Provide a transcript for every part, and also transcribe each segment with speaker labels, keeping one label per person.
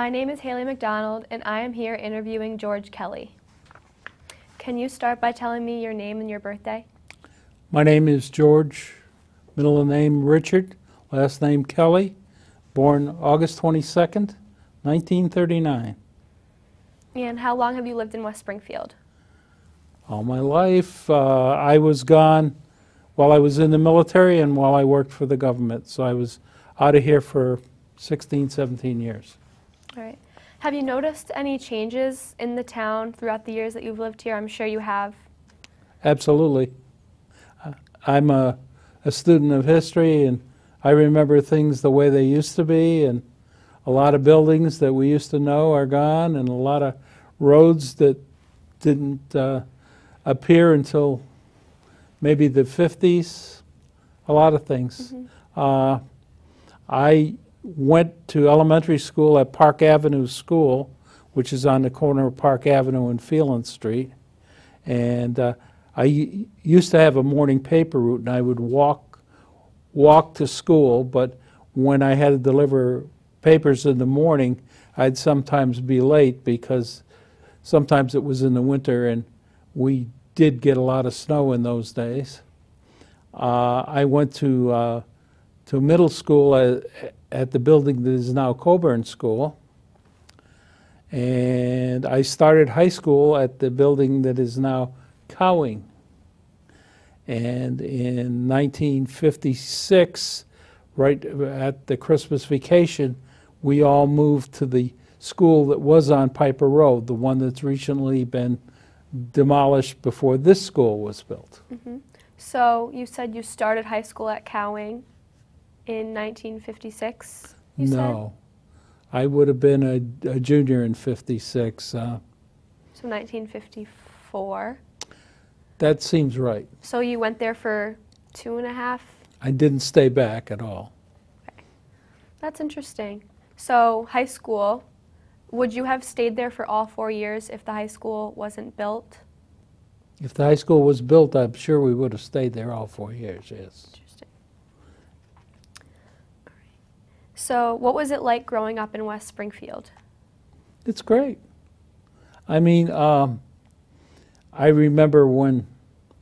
Speaker 1: My name is Haley McDonald, and I am here interviewing George Kelly. Can you start by telling me your name and your birthday?
Speaker 2: My name is George, middle name Richard, last name Kelly, born August 22nd, 1939.
Speaker 1: And how long have you lived in West Springfield?
Speaker 2: All my life, I was gone while I was in the military and while I worked for the government. So I was out of here for 16, 17 years.
Speaker 1: All right. Have you noticed any changes in the town throughout the years that you've lived here? I'm sure you have.
Speaker 2: Absolutely. I'm a student of history, and I remember things the way they used to be, and a lot of buildings that we used to know are gone, and a lot of roads that didn't appear until maybe the 50s, a lot of things.
Speaker 1: Mm-hmm.
Speaker 2: I went to elementary school at Park Avenue School, which is on the corner of Park Avenue and Phelan Street. And I used to have a morning paper route, and I would walk to school, but when I had to deliver papers in the morning, I'd sometimes be late because sometimes it was in the winter, and we did get a lot of snow in those days. I went to middle school at the building that is now Coburn School, and I started high school at the building that is now Cowing. And in 1956, right at the Christmas vacation, we all moved to the school that was on Piper Road, the one that's recently been demolished before this school was built.
Speaker 1: Mm-hmm. So you said you started high school at Cowing in 1956, you
Speaker 2: No. I would have been a junior in 56.
Speaker 1: So 1954.
Speaker 2: That seems right.
Speaker 1: So you went there for 2.5?
Speaker 2: I didn't stay back at all.
Speaker 1: Okay. That's interesting. So high school, would you have stayed there for all 4 years if the high school wasn't built?
Speaker 2: If the high school was built, I'm sure we would have stayed there all 4 years, yes.
Speaker 1: Interesting. All right. So what was it like growing up in West Springfield?
Speaker 2: It's great. I mean, I remember when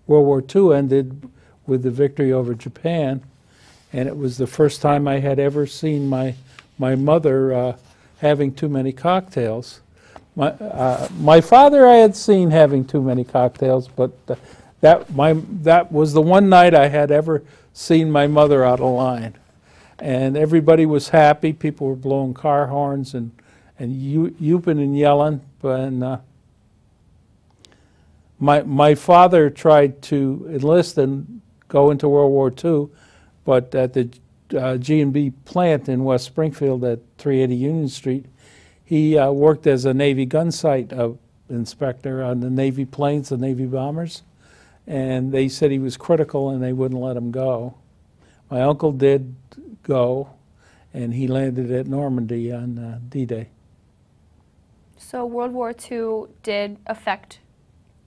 Speaker 2: World War II ended with the victory over Japan, and it was the first time I had ever seen my mother having too many cocktails. My father I had seen having too many cocktails, but that was the one night I had ever seen my mother out of line. And everybody was happy. People were blowing car horns and youping and yelling. And my father tried to enlist and go into World War II, but at the G&B plant in West Springfield at 380 Union Street, he worked as a Navy gun sight inspector on the Navy planes, the Navy bombers, and they said he was critical and they wouldn't let him go. My uncle did go, and he landed at Normandy on D-Day.
Speaker 1: So World War II did affect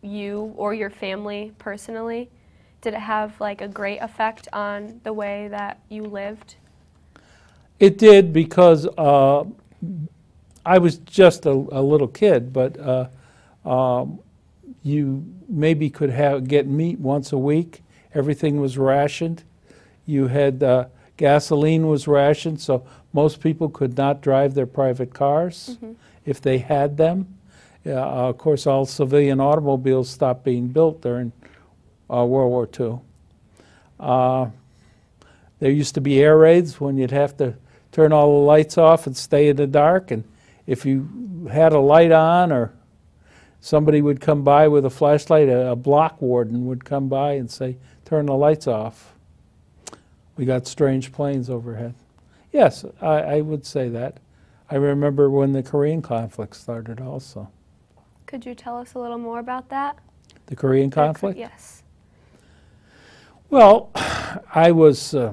Speaker 1: you or your family personally? Did it have like a great effect on the way that you lived?
Speaker 2: It did, because I was just a little kid, but you maybe could get meat once a week. Everything was rationed. You had gasoline was rationed, so most people could not drive their private cars if they had them. Of course, all civilian automobiles stopped being built during World War II. There used to be air raids when you'd have to turn all the lights off and stay in the dark, and if you had a light on or somebody would come by with a flashlight, a block warden would come by and say, turn the lights off. We got strange planes overhead. Yes, I would say that. I remember when the Korean conflict started also.
Speaker 1: Could you tell us a little more about that?
Speaker 2: The Korean conflict?
Speaker 1: Yes.
Speaker 2: Well, I was, I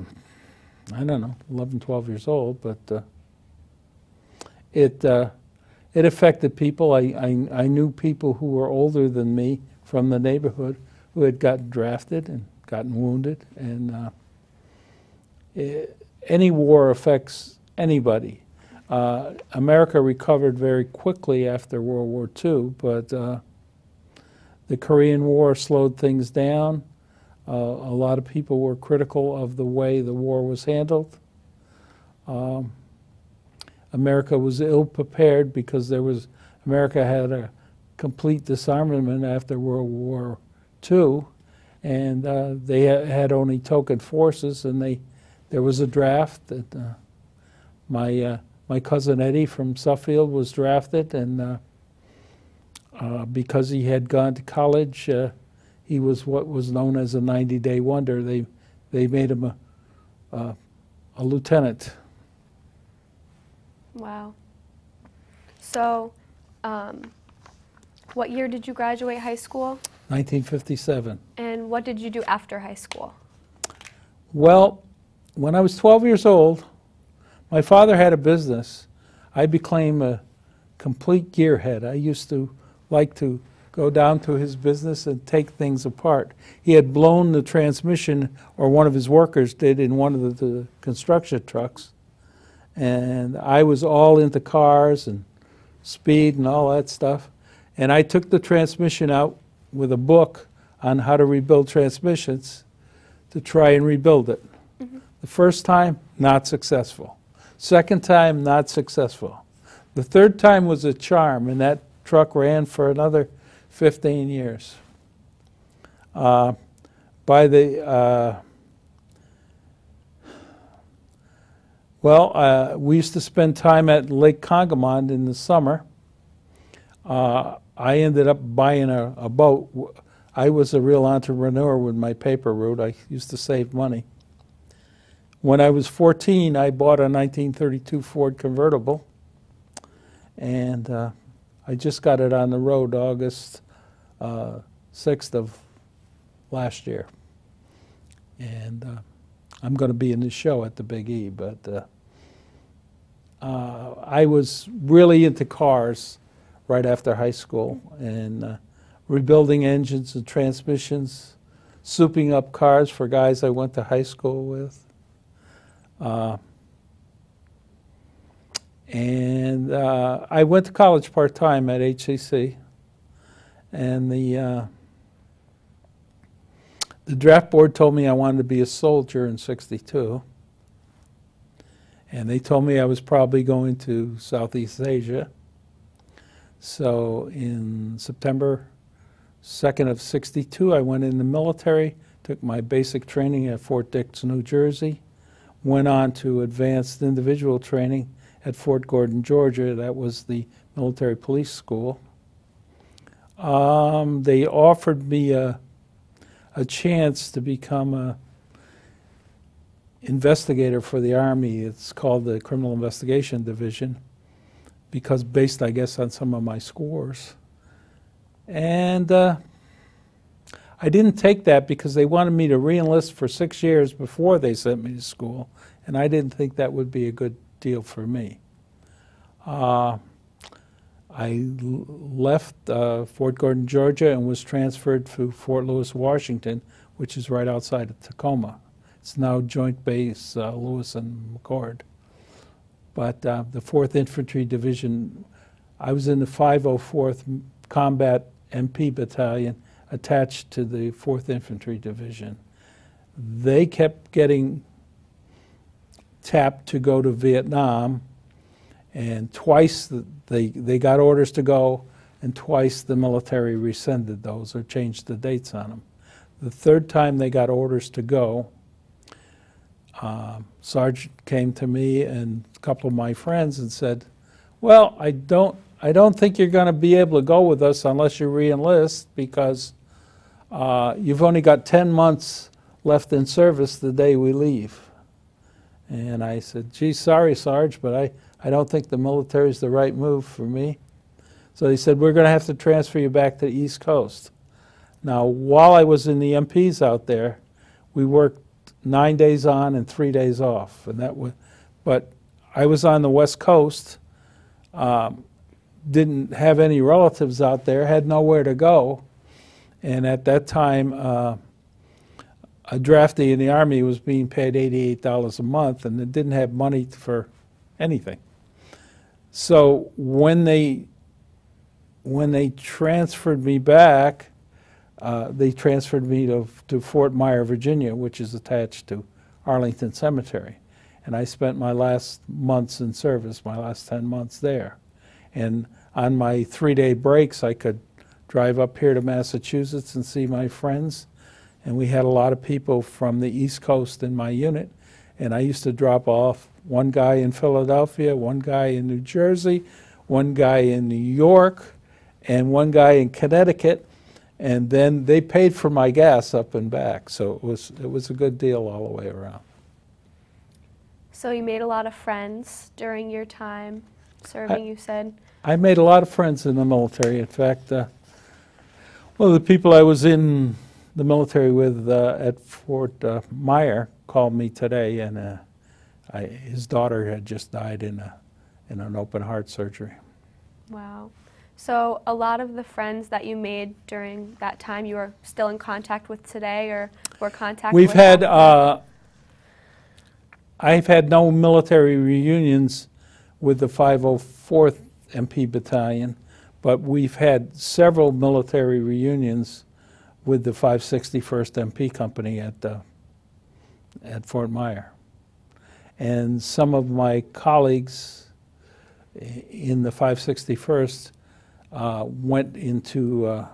Speaker 2: don't know, 11, 12 years old, but it affected people. I knew people who were older than me from the neighborhood who had gotten drafted and gotten wounded. And any war affects anybody. America recovered very quickly after World War II, but the Korean War slowed things down. A lot of people were critical of the way the war was handled. America was ill-prepared because America had a complete disarmament after World War II, and they had only token forces, and there was a draft that my cousin Eddie from Suffield was drafted, and because he had gone to college, he was what was known as a 90-day wonder. They made him a lieutenant.
Speaker 1: Wow. So, what year did you graduate high school?
Speaker 2: 1957.
Speaker 1: And what did you do after high school?
Speaker 2: Well, when I was 12 years old, my father had a business. I became a complete gearhead. I used to like to go down to his business and take things apart. He had blown the transmission, or one of his workers did, in one of the construction trucks. And I was all into cars and speed and all that stuff. And I took the transmission out with a book on how to rebuild transmissions to try and rebuild it. Mm-hmm. The first time, not successful. Second time, not successful. The third time was a charm, and that truck ran for another 15 years. We used to spend time at Lake Congamon in the summer. I ended up buying a boat. I was a real entrepreneur with my paper route. I used to save money. When I was 14, I bought a 1932 Ford convertible, and I just got it on the road August 6th of last year. And I'm going to be in the show at the Big E, but I was really into cars right after high school, and rebuilding engines and transmissions, souping up cars for guys I went to high school with. I went to college part-time at HCC, and the draft board told me I wanted to be a soldier in '62, and they told me I was probably going to Southeast Asia. So in September 2nd of '62, I went in the military, took my basic training at Fort Dix, New Jersey, went on to advanced individual training at Fort Gordon, Georgia. That was the military police school. They offered me a chance to become an investigator for the Army. It's called the Criminal Investigation Division, because based, I guess, on some of my scores. And I didn't take that because they wanted me to re-enlist for 6 years before they sent me to school, and I didn't think that would be a good deal for me. I left Fort Gordon, Georgia, and was transferred to Fort Lewis, Washington, which is right outside of Tacoma. It's now Joint Base Lewis and McChord. But the 4th Infantry Division, I was in the 504th Combat MP Battalion attached to the 4th Infantry Division. They kept getting tapped to go to Vietnam, and twice they got orders to go, and twice the military rescinded those or changed the dates on them. The third time they got orders to go, Sergeant came to me and a couple of my friends and said, well, I don't think you're going to be able to go with us unless you re-enlist, because you've only got 10 months left in service the day we leave. And I said, gee, sorry, Sarge, but I don't think the military is the right move for me. So he said, we're going to have to transfer you back to the East Coast. Now, while I was in the MPs out there, we worked 9 days on and 3 days off, and that was. But I was on the West Coast, didn't have any relatives out there, had nowhere to go, and at that time, a draftee in the Army was being paid $88 a month, and it didn't have money for anything. So when they transferred me back, they transferred me to Fort Myer, Virginia, which is attached to Arlington Cemetery. And I spent my last months in service, my last 10 months there. And on my 3-day breaks, I could drive up here to Massachusetts and see my friends. And we had a lot of people from the East Coast in my unit. And I used to drop off one guy in Philadelphia, one guy in New Jersey, one guy in New York, and one guy in Connecticut. And then they paid for my gas up and back. So it was a good deal all the way around.
Speaker 1: So you made a lot of friends during your time serving, you said?
Speaker 2: I made a lot of friends in the military. In fact, one of the people I was in the military with at Fort Myer called me today, and his daughter had just died in an open heart surgery.
Speaker 1: Wow. So a lot of the friends that you made during that time you are still in contact with today, or were contacted with?
Speaker 2: I've had no military reunions with the 504th MP Battalion, but we've had several military reunions with the 561st MP Company at Fort Myer. And some of my colleagues in the 561st went into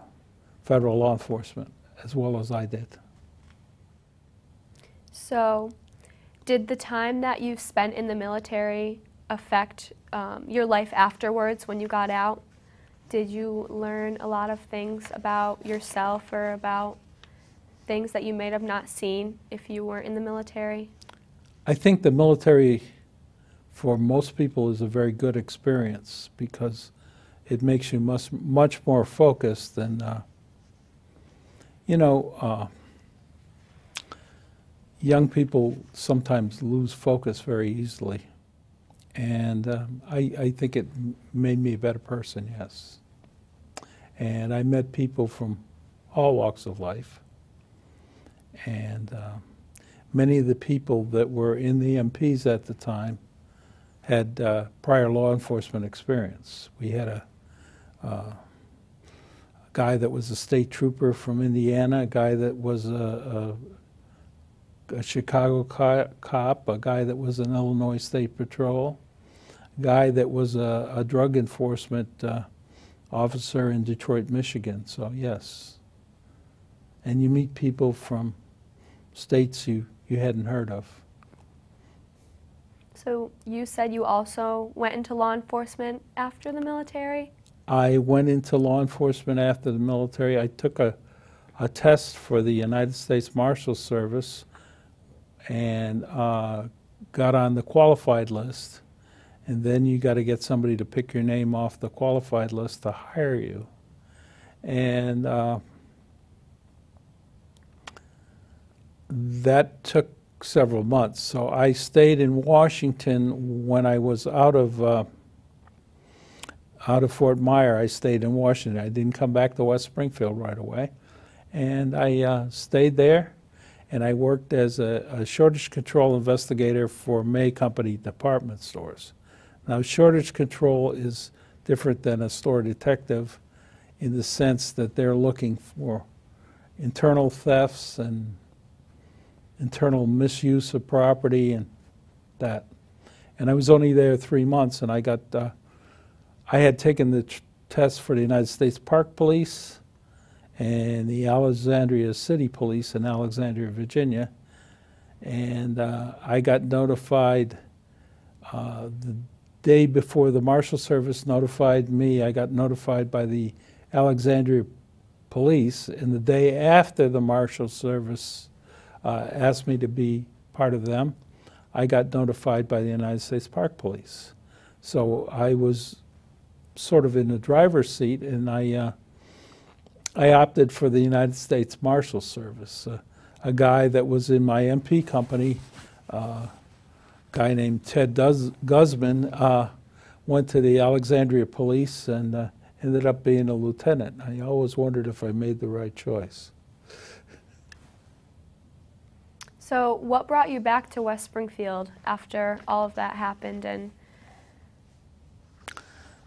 Speaker 2: federal law enforcement, as well as I did.
Speaker 1: So, did the time that you spent in the military affect your life afterwards when you got out? Did you learn a lot of things about yourself or about things that you may have not seen if you weren't in the military?
Speaker 2: I think the military, for most people, is a very good experience because it makes you much more focused than, young people sometimes lose focus very easily. And I think it made me a better person, yes. And I met people from all walks of life. And many of the people that were in the MPs at the time had prior law enforcement experience. We had a guy that was a state trooper from Indiana, a guy that was a Chicago cop, a guy that was an Illinois State Patrol, a guy that was a drug enforcement officer in Detroit, Michigan. So yes. And you meet people from states you hadn't heard of.
Speaker 1: So you said you also went into law enforcement after the military?
Speaker 2: I went into law enforcement after the military. I took a test for the United States Marshal Service and got on the qualified list. And then you got to get somebody to pick your name off the qualified list to hire you. And that took several months. So I stayed in Washington when I was out of Fort Myer. I stayed in Washington. I didn't come back to West Springfield right away. And I stayed there, and I worked as a shortage control investigator for May Company department stores. Now, shortage control is different than a store detective in the sense that they're looking for internal thefts and internal misuse of property and that. And I was only there 3 months, and I had taken the test for the United States Park Police and the Alexandria City Police in Alexandria, Virginia. And I got notified the day before the Marshal Service notified me. I got notified by the Alexandria Police, and the day after the Marshal Service asked me to be part of them, I got notified by the United States Park Police. So I was sort of in the driver's seat, and I opted for the United States Marshal Service. A guy that was in my MP company, a guy named Ted Guzman, went to the Alexandria Police and ended up being a lieutenant. I always wondered if I made the right choice.
Speaker 1: So what brought you back to West Springfield after all of that happened? And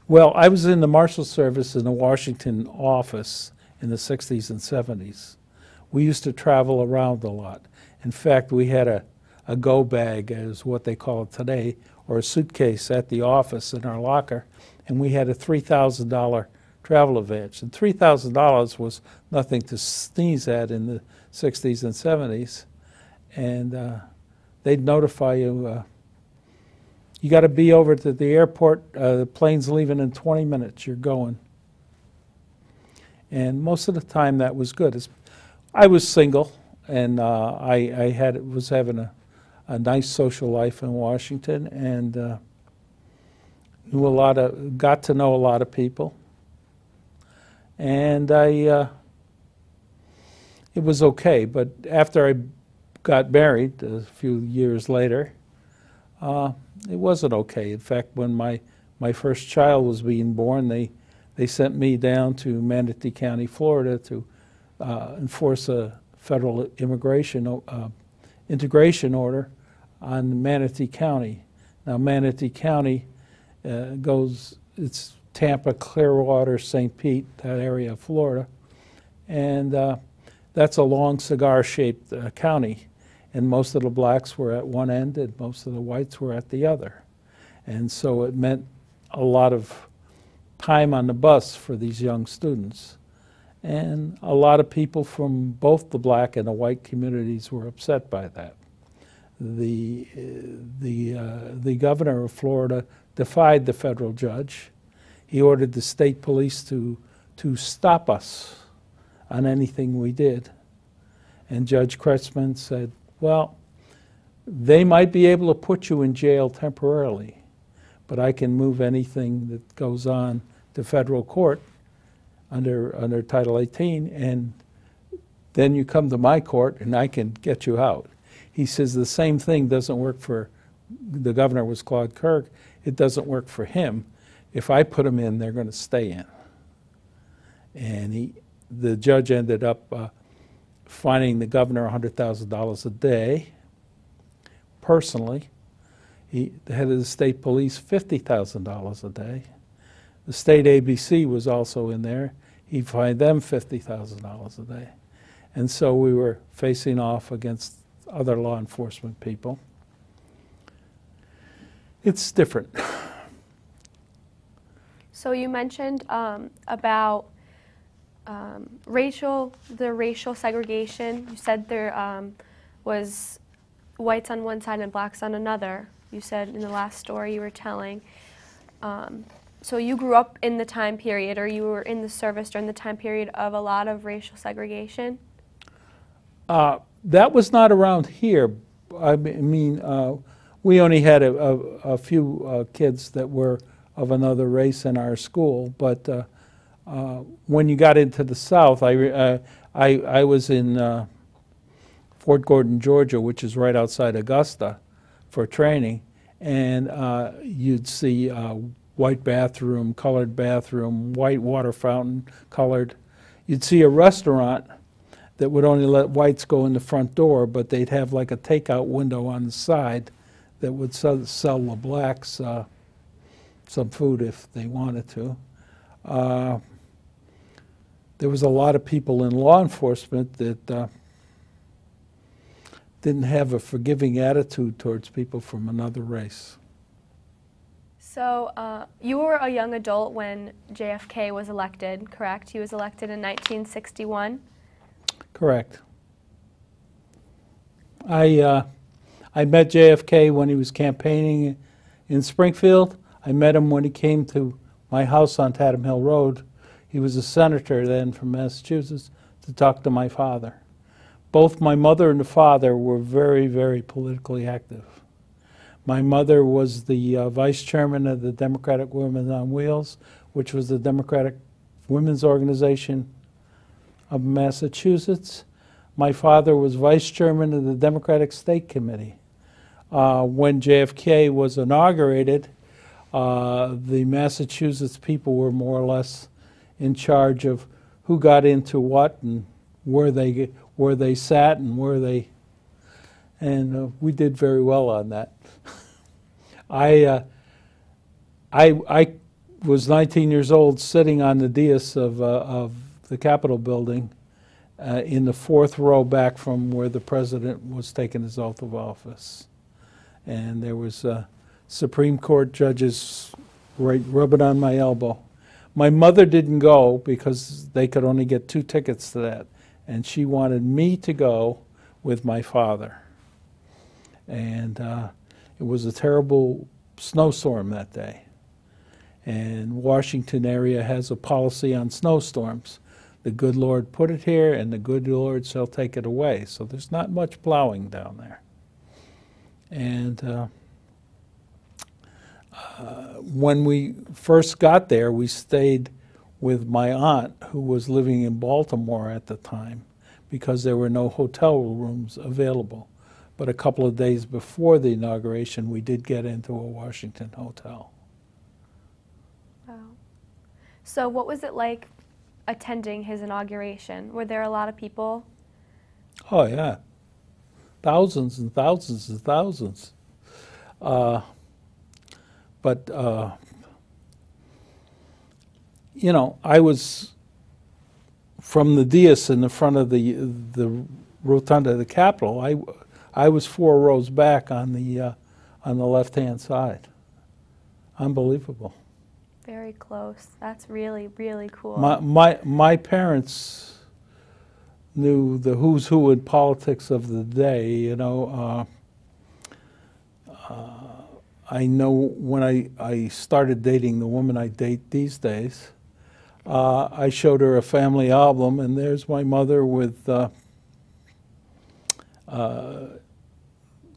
Speaker 2: Well, I was in the Marshal Service in the Washington office in the 60s and 70s. We used to travel around a lot. In fact, we had a go bag, is what they call it today, or a suitcase at the office in our locker, and we had a $3,000 travel advance. And $3,000 was nothing to sneeze at in the 60s and 70s. And they'd notify you, you got to be over to the airport, the plane's leaving in 20 minutes, you're going. And most of the time that was good. I was single, and I was having a nice social life in Washington, and got to know a lot of people. And it was okay, but after I got married a few years later, it wasn't okay. In fact, when my first child was being born, they sent me down to Manatee County, Florida to enforce a federal integration order on Manatee County. Now Manatee County it's Tampa, Clearwater, St. Pete, that area of Florida, and that's a long cigar-shaped county, and most of the blacks were at one end and most of the whites were at the other. And so it meant a lot of time on the bus for these young students. And a lot of people from both the black and the white communities were upset by that. The governor of Florida defied the federal judge. He ordered the state police to stop us on anything we did. And Judge Kretzmann said, well, they might be able to put you in jail temporarily, but I can move anything that goes on to federal court under Title 18, and then you come to my court and I can get you out. He says the same thing doesn't work for, the governor was Claude Kirk, it doesn't work for him. If I put them in, they're going to stay in. And the judge ended up fining the governor $100,000 a day, personally. The head of the state police, $50,000 a day. The state ABC was also in there. He fined them $50,000 a day. And so we were facing off against other law enforcement people. It's different.
Speaker 1: So you mentioned about the racial segregation. You said there was whites on one side and blacks on another. You said in the last story you were telling. So you grew up in the time period, or you were in the service during the time period of a lot of racial segregation?
Speaker 2: That was not around here. I mean, we only had a few kids that were of another race in our school, but when you got into the South, I was in Fort Gordon, Georgia, which is right outside Augusta, for training, and you'd see white bathroom, colored bathroom, white water fountain, colored. You'd see a restaurant that would only let whites go in the front door, but they'd have like a takeout window on the side that would sell the blacks some food if they wanted to. There was a lot of people in law enforcement that didn't have a forgiving attitude towards people from another race.
Speaker 1: So you were a young adult when JFK was elected, correct? He was elected in 1961?
Speaker 2: Correct. I met JFK when he was campaigning in Springfield. I met him when he came to my house on Tatham Hill Road. He was a senator then from Massachusetts to talk to my father. Both my mother and the father were very, very politically active. My mother was the vice chairman of the Democratic Women on Wheels, which was the Democratic Women's Organization of Massachusetts. My father was vice chairman of the Democratic State Committee. When JFK was inaugurated, the Massachusetts people were more or less in charge of who got into what and where they sat and we did very well on that. I was 19 years old, sitting on the dais of the Capitol building in the fourth row back from where the president was taking his oath of office. And there was Supreme Court judges right rubbing on my elbow. My mother didn't go because they could only get 2 tickets to that, and she wanted me to go with my father. And it was a terrible snowstorm that day. And Washington area has a policy on snowstorms. The good Lord put it here, and the good Lord shall take it away. So there's not much plowing down there. And when we first got there, we stayed with my aunt, who was living in Baltimore at the time, because there were no hotel rooms available. But a couple of days before the inauguration, we did get into a Washington hotel.
Speaker 1: Wow. So what was it like attending his inauguration? Were there a lot of people?
Speaker 2: Oh, yeah. Thousands and thousands and thousands. You know, I was from the dais in the front of the rotunda of the Capitol. I was 4 rows back on the left-hand side. Unbelievable.
Speaker 1: Very close. That's really, really cool.
Speaker 2: My parents knew the who's who in politics of the day. You know, I know when I started dating the woman I date these days, I showed her a family album, and there's my mother with the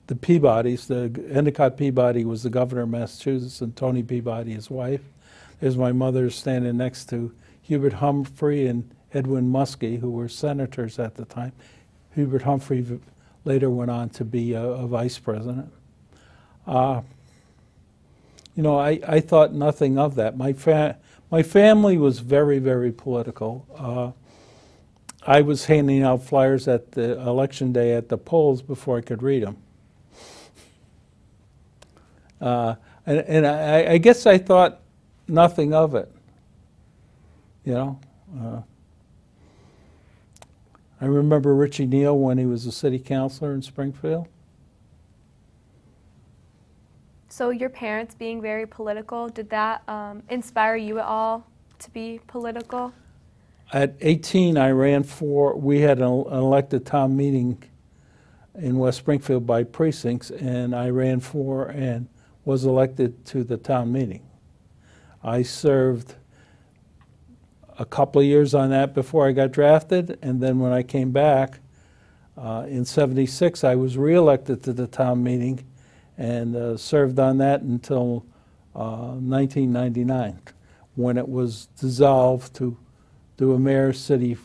Speaker 2: Peabodys. Endicott Peabody was the governor of Massachusetts, and Tony Peabody, his wife. There's my mother standing next to Hubert Humphrey and Edwin Muskie, who were senators at the time. Hubert Humphrey later went on to be a vice president. You know, I thought nothing of that. My family was very, very political. I was handing out flyers at the election day at the polls before I could read them. And I guess I thought nothing of it, you know. I remember Richie Neal when he was a city councilor in Springfield.
Speaker 1: So your parents being very political, did that inspire you at all to be political?
Speaker 2: At 18, I ran for, we had an elected town meeting in West Springfield by precincts, and I ran for and was elected to the town meeting. I served a couple of years on that before I got drafted, and then when I came back in '76, I was reelected to the town meeting and served on that until 1999, when it was dissolved to do a mayor-city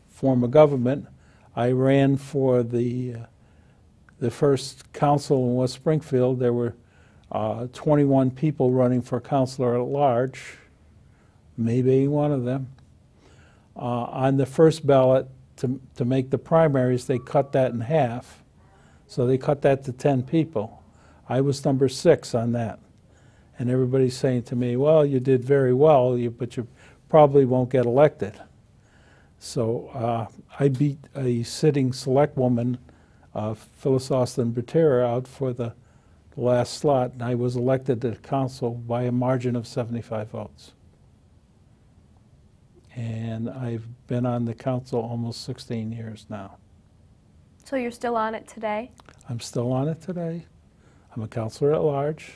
Speaker 2: form of government. I ran for the first council in West Springfield. There were 21 people running for councilor at large, me being one of them. On the first ballot, to make the primaries, they cut that in half. So they cut that to 10 people. I was number 6 on that. And everybody's saying to me, well, you did very well, but you probably won't get elected. So I beat a sitting select woman, Phyllis Austin Butera, out for the last slot, and I was elected to the council by a margin of 75 votes. And I've been on the council almost 16 years now.
Speaker 1: So you're still on it today?
Speaker 2: I'm still on it today. I'm a councilor at large.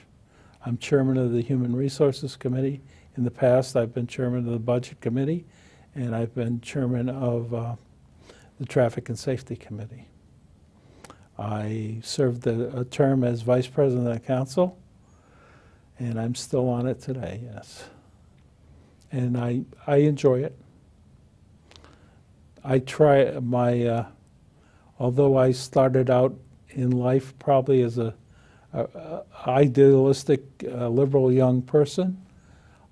Speaker 2: I'm chairman of the Human Resources Committee. In the past, I've been chairman of the Budget Committee, and I've been chairman of the Traffic and Safety Committee. I served a term as vice president of the council, and I'm still on it today, yes. And I enjoy it. I try although I started out in life probably as a idealistic, liberal young person,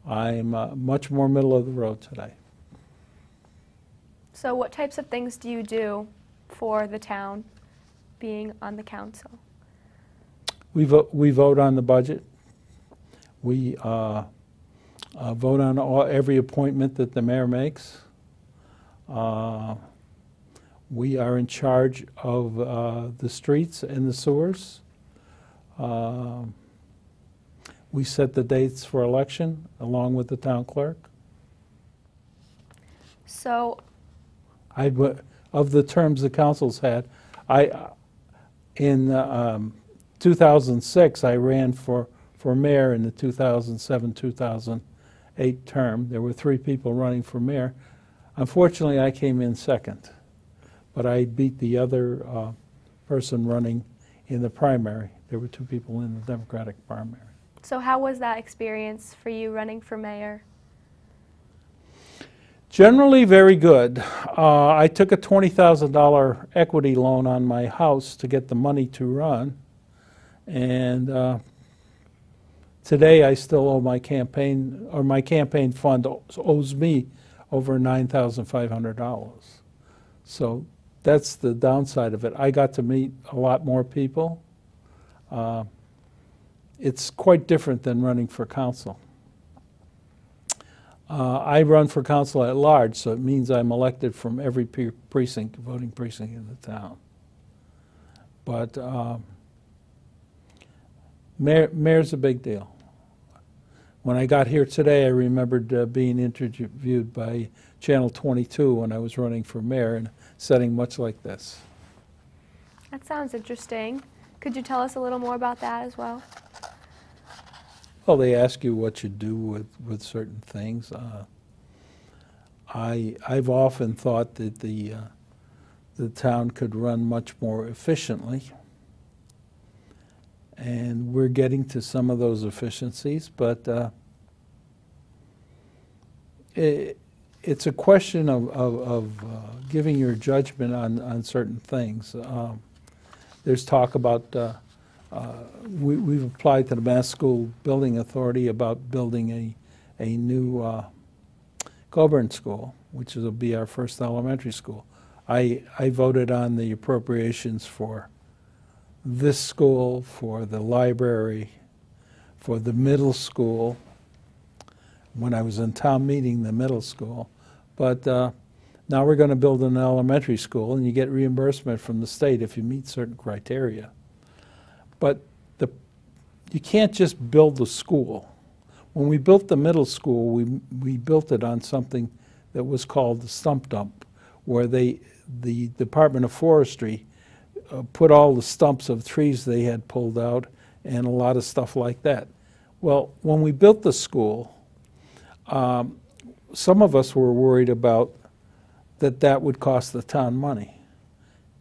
Speaker 2: I'm much more middle of the road today.
Speaker 1: So what types of things do you do for the town, being on the council? We
Speaker 2: vote on the budget. We vote on every appointment that the mayor makes. We are in charge of the streets and the sewers. We set the dates for election along with the town clerk.
Speaker 1: So,
Speaker 2: Of the terms the council's had, in 2006, I ran for mayor in the 2007-2008 term. There were 3 people running for mayor. Unfortunately, I came in second, but I beat the other person running in the primary. There were 2 people in the Democratic primary.
Speaker 1: so how was that experience for you running for mayor?
Speaker 2: Generally very good. I took a $20,000 equity loan on my house to get the money to run, and today I still owe my campaign, or my campaign fund owes me over $9,500. So that's the downside of it. I got to meet a lot more people. It's quite different than running for council. I run for council at large, so it means I'm elected from every precinct, voting precinct in the town. But mayor's a big deal. When I got here today, I remembered being interviewed by Channel 22 when I was running for mayor in a setting much like this.
Speaker 1: That sounds interesting. Could you tell us a little more about that as well?
Speaker 2: Well, they ask you what you do with certain things. I've often thought that the town could run much more efficiently, and we're getting to some of those efficiencies, but it's a question of giving your judgment on certain things. There's talk about we've applied to the Mass School Building Authority about building a new Coburn School, which will be our first elementary school. I voted on the appropriations for this school, for the library, for the middle school, when I was in town meeting the middle school. But now we're going to build an elementary school, and you get reimbursement from the state if you meet certain criteria. But you can't just build the school. When we built the middle school, we built it on something that was called the stump dump, where the Department of Forestry put all the stumps of trees they had pulled out and a lot of stuff like that. Well, when we built the school, some of us were worried about that would cost the town money.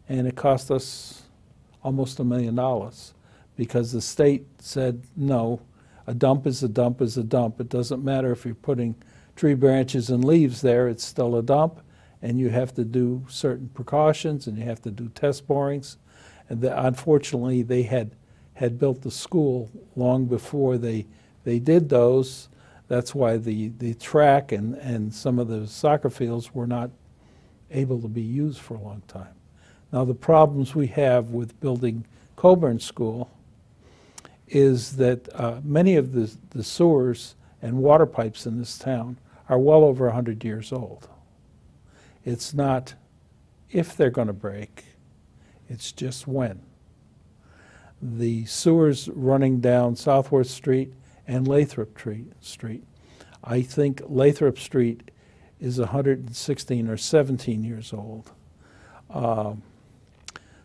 Speaker 2: And it cost us almost $1 million. Because the state said, no, a dump is a dump is a dump. It doesn't matter if you're putting tree branches and leaves there, it's still a dump, and you have to do certain precautions, and you have to do test borings. And unfortunately, they had built the school long before they did those. That's why the track and some of the soccer fields were not able to be used for a long time. Now, the problems we have with building Coburn School is that many of the sewers and water pipes in this town are well over 100 years old. It's not if they're going to break, it's just when. The sewers running down Southworth Street and Lathrop Street, I think Lathrop Street is 116 or 17 years old.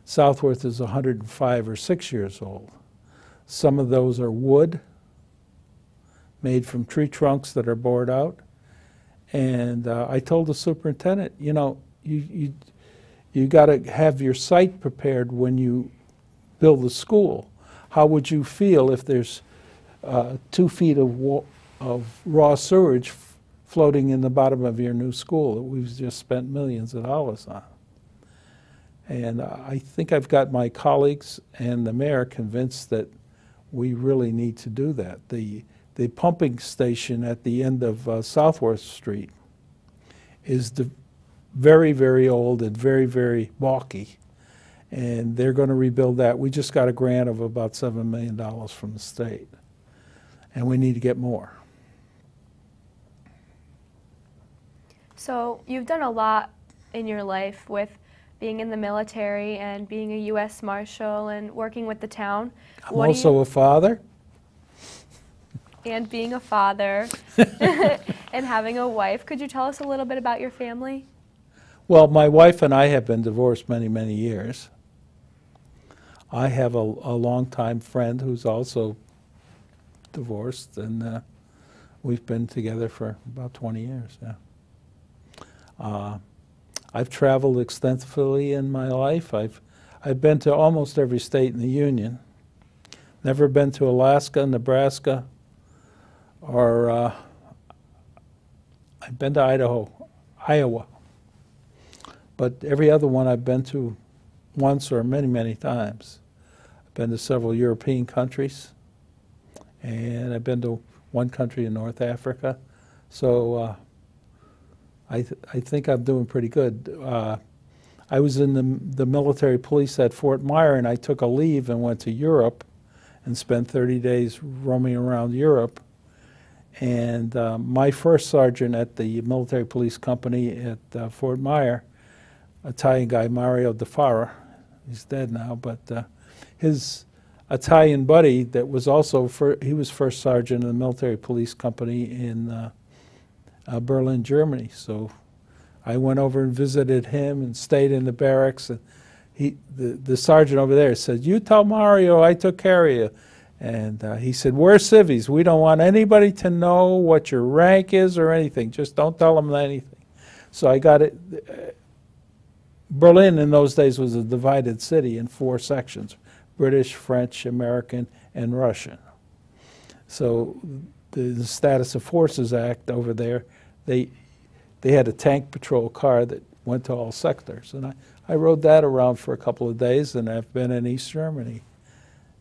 Speaker 2: Southworth is 105 or 6 years old. Some of those are wood, made from tree trunks that are bored out. And I told the superintendent, you know, you got to have your site prepared when you build the school. How would you feel if there's 2 feet of raw sewage floating in the bottom of your new school that we've just spent millions of dollars on? And I think I've got my colleagues and the mayor convinced that we really need to do that. The pumping station at the end of Southworth Street is very, very old and very, very bulky. And they're going to rebuild that. We just got a grant of about $7 million from the state. And we need to get more.
Speaker 1: So you've done a lot in your life with being in the military and being a U.S. Marshal and working with the town.
Speaker 2: I'm also a father.
Speaker 1: And being a father and having a wife. Could you tell us a little bit about your family?
Speaker 2: Well, my wife and I have been divorced many, many years. I have a longtime friend who's also divorced, and we've been together for about 20 years now. I've traveled extensively in my life. I've been to almost every state in the Union. Never been to Alaska, Nebraska, or I've been to Idaho, Iowa. But every other one I've been to once or many, many times. I've been to several European countries, and I've been to one country in North Africa. So I think I'm doing pretty good. I was in the military police at Fort Myer, and I took a leave and went to Europe and spent 30 days roaming around Europe. And my first sergeant at the military police company at Fort Myer, Italian guy Mario De Fara, he's dead now, but his Italian buddy that was also, he was first sergeant in the military police company in Berlin, Germany. So I went over and visited him and stayed in the barracks. And the sergeant over there said, "You tell Mario I took care of you." And he said, "We're civvies. We don't want anybody to know what your rank is or anything. Just don't tell them anything." So I got it. Berlin in those days was a divided city in 4 sections: British, French, American, and Russian. So the Status of Forces Act over there, they had a tank patrol car that went to all sectors. And I rode that around for a couple of days, and I've been in East Germany.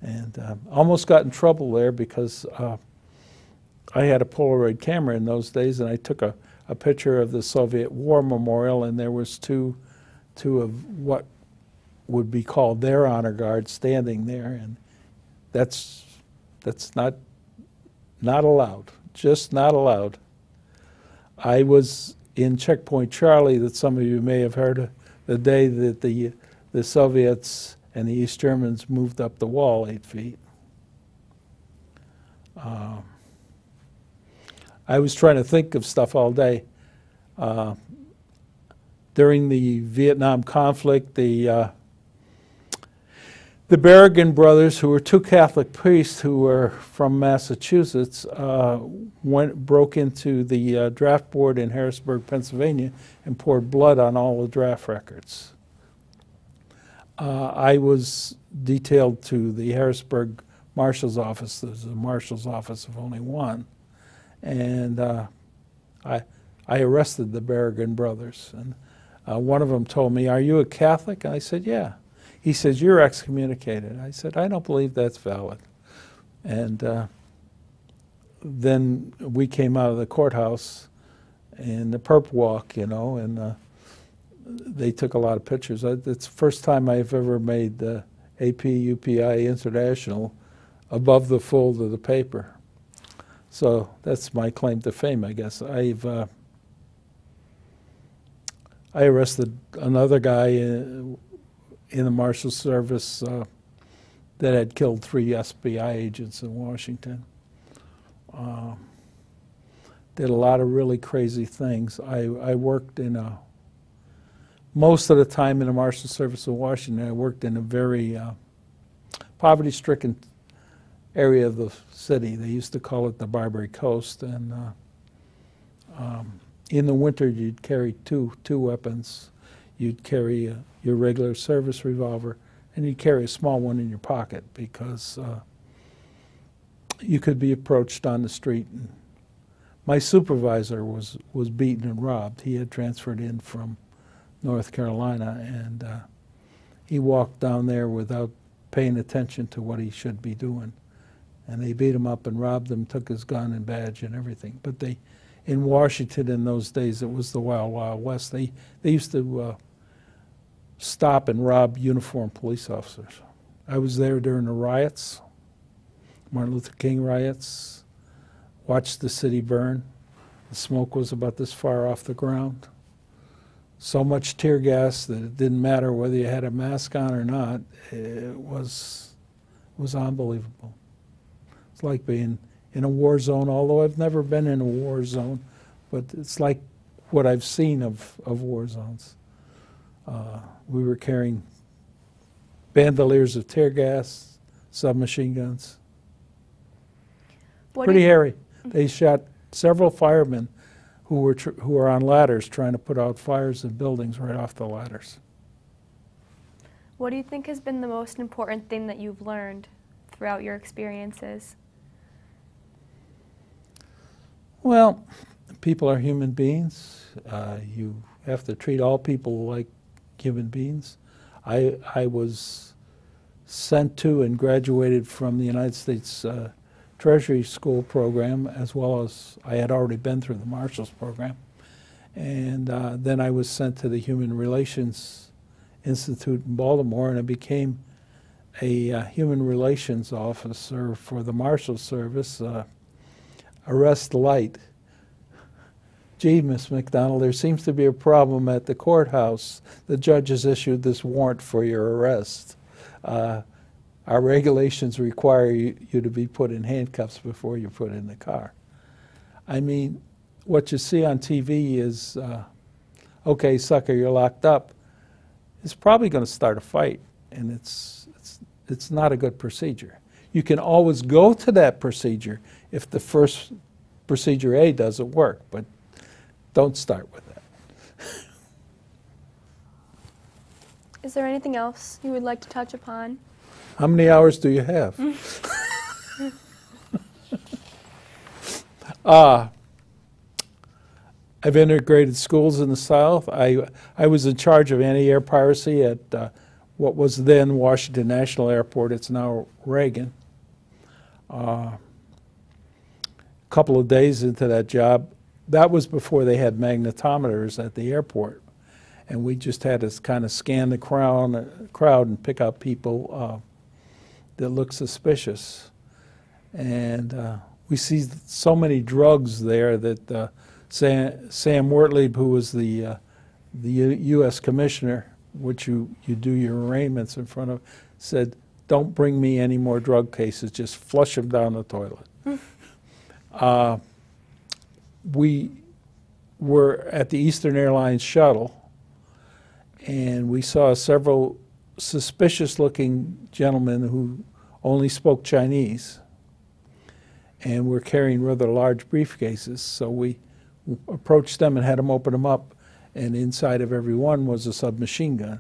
Speaker 2: And almost got in trouble there because I had a Polaroid camera in those days, and I took a picture of the Soviet War Memorial, and there was two of what would be called their honor guards standing there, and that's not allowed, just not allowed. I was in Checkpoint Charlie, that some of you may have heard of, the day that the Soviets and the East Germans moved up the wall 8 feet. I was trying to think of stuff all day. During the Vietnam conflict, the Berrigan brothers, who were 2 Catholic priests who were from Massachusetts, broke into the draft board in Harrisburg, Pennsylvania, and poured blood on all the draft records. I was detailed to the Harrisburg Marshal's office. There's a Marshal's office of only one. And I arrested the Berrigan brothers. And one of them told me, "Are you a Catholic?" And I said, "Yeah." He says, "You're excommunicated." I said, "I don't believe that's valid." And then we came out of the courthouse in the perp walk, and they took a lot of pictures. It's the first time I've ever made the AP UPI International above the fold of the paper. So that's my claim to fame, I guess. I arrested another guy in the Marshal Service that had killed 3 FBI agents in Washington. Did a lot of really crazy things. I worked most of the time in the Marshal Service of Washington, I worked in a very poverty-stricken area of the city. They used to call it the Barbary Coast, and in the winter you'd carry two weapons. You'd carry your regular service revolver, and you'd carry a small one in your pocket because you could be approached on the street. And my supervisor was beaten and robbed. He had transferred in from North Carolina, and he walked down there without paying attention to what he should be doing. And they beat him up and robbed him, took his gun and badge and everything. But in Washington in those days, it was the Wild Wild West. They used to stop and rob uniformed police officers. I was there during the riots, Martin Luther King riots, watched the city burn, The smoke was about this far off the ground. So much tear gas that it didn't matter whether you had a mask on or not. It was unbelievable. It's like being in a war zone, although I've never been in a war zone, but it's like what I've seen of war zones. We were carrying bandoliers of tear gas, submachine guns. Pretty hairy. They shot several firemen who were on ladders trying to put out fires in buildings right off the ladders.
Speaker 1: What do you think has been the most important thing that you've learned throughout your experiences?
Speaker 2: Well, people are human beings. You have to treat all people like human beings. I was sent to and graduated from the United States Treasury School program, as well as I had already been through the Marshals program. And then I was sent to the Human Relations Institute in Baltimore, and I became a Human Relations officer for the Marshals Service, arrest light. Gee, Miss McDonald, there seems to be a problem at the courthouse. The judge has issued this warrant for your arrest. Our regulations require you to be put in handcuffs before you're put in the car. I mean, what you see on TV is, okay, sucker, you're locked up. It's probably going to start a fight, and it's not a good procedure. You can always go to that procedure if the first procedure A doesn't work, but don't start with that.
Speaker 1: Is there anything else you would like to touch upon?
Speaker 2: How many hours do you have? I've integrated schools in the South. I was in charge of anti-air piracy at what was then Washington National Airport. It's now Reagan. A couple of days into that job, that was before they had magnetometers at the airport. And we just had to kind of scan the crowd and pick out people that look suspicious. And we see so many drugs there that Sam Wortlieb, who was the U.S. commissioner, which you do your arraignments in front of, said, don't bring me any more drug cases, just flush them down the toilet. We were at the Eastern Airlines shuttle, and we saw several suspicious-looking gentlemen who only spoke Chinese, and were carrying rather large briefcases. So we approached them and had them open them up, and inside of every one was a submachine gun.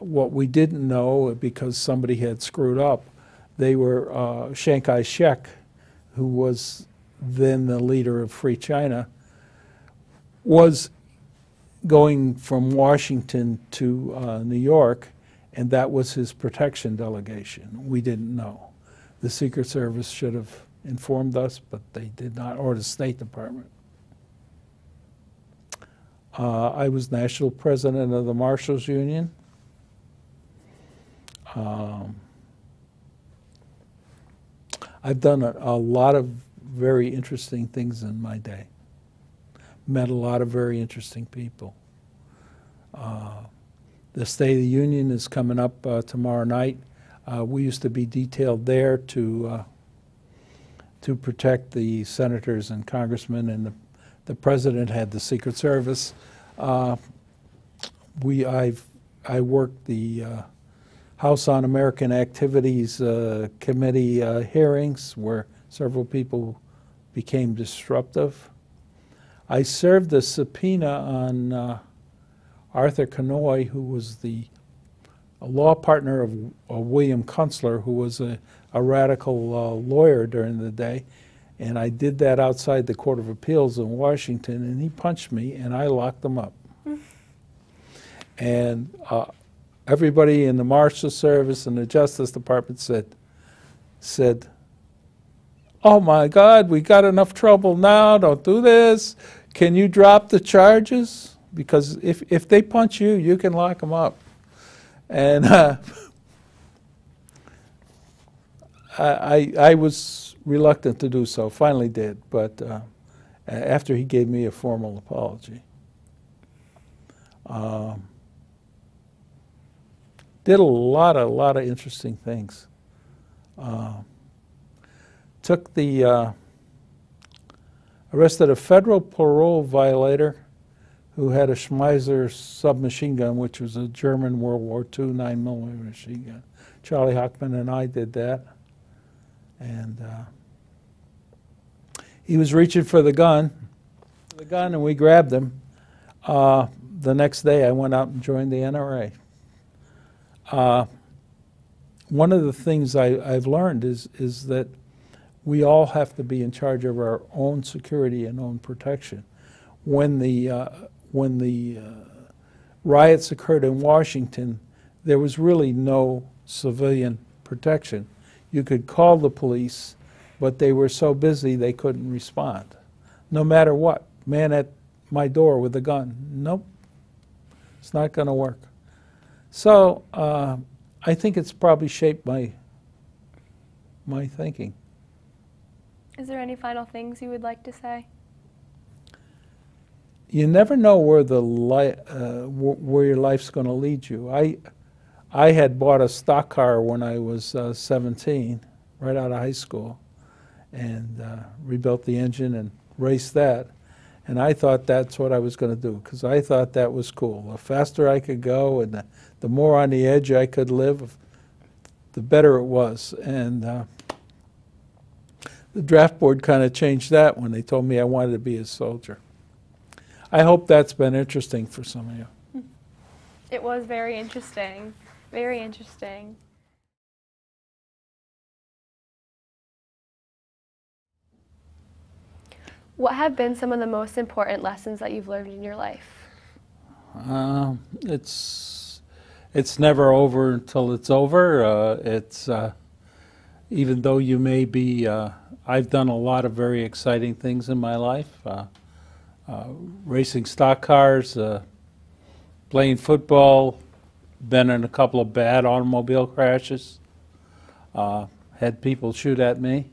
Speaker 2: What we didn't know, because somebody had screwed up, they were Chiang Kai-shek, who was then the leader of Free China, was going from Washington to New York, and that was his protection delegation. We didn't know. The Secret Service should have informed us, but they did not, or the State Department. I was national president of the Marshals Union. I've done a lot of very interesting things in my day. Met a lot of very interesting people. The State of the Union is coming up tomorrow night. We used to be detailed there to protect the senators and congressmen, and the president had the Secret Service. I worked the House On-American Activities Committee hearings where several people became disruptive. I served a subpoena on Arthur Kanoy, who was a law partner of William Kunstler, who was a radical lawyer during the day. And I did that outside the Court of Appeals in Washington, and he punched me, and I locked him up. And everybody in the Marshal Service and the Justice Department said, oh my God, we got enough trouble now, don't do this. Can you drop the charges? Because if they punch you, you can lock them up. And I was reluctant to do so, finally did. But after he gave me a formal apology. Did a lot of interesting things. Arrested a federal parole violator who had a Schmeisser submachine gun, which was a German World War II 9mm machine gun. Charlie Hockman and I did that. And he was reaching for the gun, and we grabbed him. The next day, I went out and joined the NRA. One of the things I've learned is that we all have to be in charge of our own security and own protection. When the riots occurred in Washington, there was really no civilian protection. You could call the police, but they were so busy they couldn't respond. No matter what, man at my door with a gun, nope, it's not going to work. So I think it's probably shaped my thinking.
Speaker 1: Is there any final things you would like to say?
Speaker 2: You never know where where your life's going to lead you. I had bought a stock car when I was 17, right out of high school, and rebuilt the engine and raced that. And I thought that's what I was going to do, because I thought that was cool. The faster I could go and the more on the edge I could live, the better it was. And the draft board kind of changed that when they told me I wanted to be a soldier. I hope that's been interesting for some of you.
Speaker 1: It was very interesting. Very interesting. What have been some of the most important lessons that you've learned in your life?
Speaker 2: It's never over until it's over. Even though you may be, I've done a lot of very exciting things in my life. Racing stock cars, playing football, been in a couple of bad automobile crashes, had people shoot at me.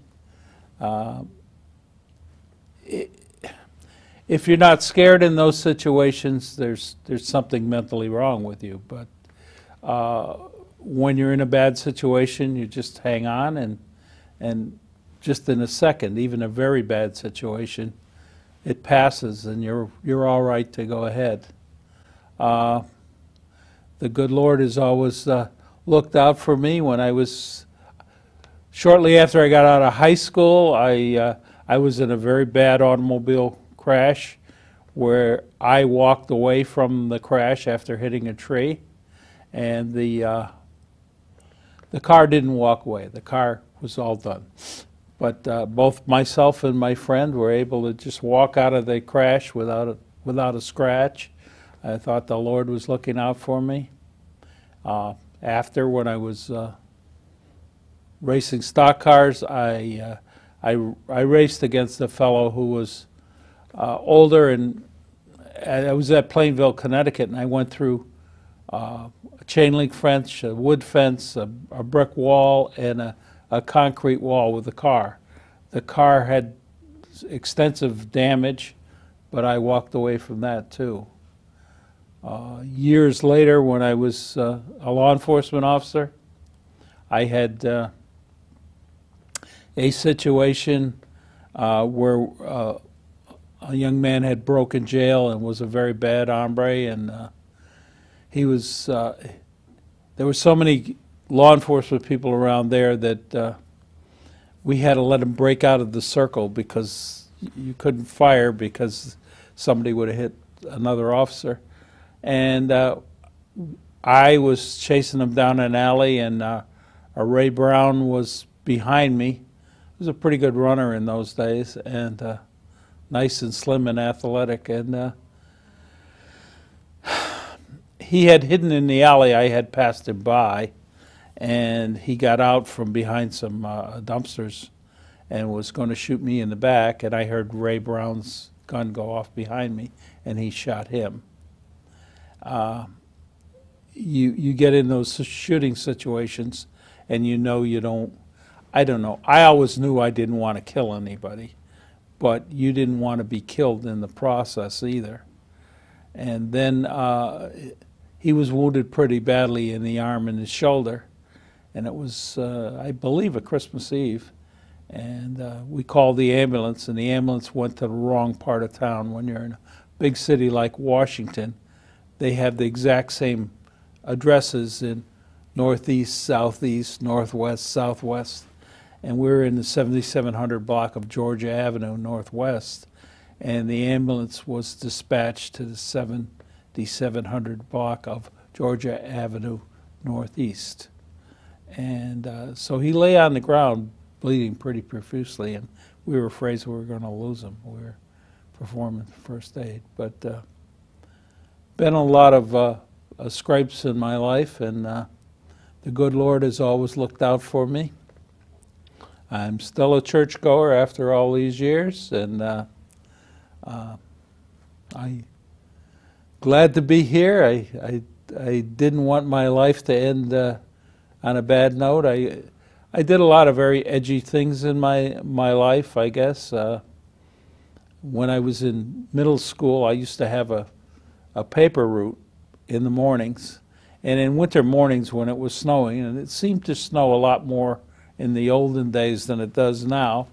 Speaker 2: If you're not scared in those situations, there's something mentally wrong with you. But when you're in a bad situation, you just hang on, and just in a second, even a very bad situation, it passes, and you're all right to go ahead. The good Lord has always looked out for me. When I was, shortly after I got out of high school, I was in a very bad automobile crash where I walked away from the crash after hitting a tree, and the car didn't walk away. The car was all done. But both myself and my friend were able to just walk out of the crash without a scratch. I thought the Lord was looking out for me. After, when I was racing stock cars, I raced against a fellow who was older, and I was at Plainville, Connecticut, and I went through a chain link fence, a wood fence, a brick wall, and a concrete wall with the car. The car had extensive damage, but I walked away from that too. Years later, when I was a law enforcement officer, I had a situation where a young man had broken jail and was a very bad hombre, and he was. There were so many law enforcement people around there that we had to let him break out of the circle because you couldn't fire because somebody would have hit another officer. And I was chasing him down an alley, and a Ray Brown was behind me. He was a pretty good runner in those days, and nice and slim and athletic. And he had hidden in the alley. I had passed him by, and he got out from behind some dumpsters and was going to shoot me in the back, and I heard Ray Brown's gun go off behind me, and he shot him. You get in those shooting situations, and you know you don't. I don't know. I always knew I didn't want to kill anybody, but you didn't want to be killed in the process either. And then he was wounded pretty badly in the arm and his shoulder, and it was, I believe, a Christmas Eve. And we called the ambulance, and the ambulance went to the wrong part of town. When you're in a big city like Washington, they have the exact same addresses in northeast, southeast, northwest, southwest. And we're in the 7700 block of Georgia Avenue Northwest, and the ambulance was dispatched to the 7700 block of Georgia Avenue Northeast. And so he lay on the ground bleeding pretty profusely, and we were afraid we were going to lose him. We were performing first aid. But been a lot of scrapes in my life, and the good Lord has always looked out for me. I'm still a churchgoer after all these years, and I'm glad to be here. I didn't want my life to end on a bad note. I did a lot of very edgy things in my life, I guess. When I was in middle school, I used to have a paper route in the mornings, and in winter mornings when it was snowing, and it seemed to snow a lot more in the olden days than it does now.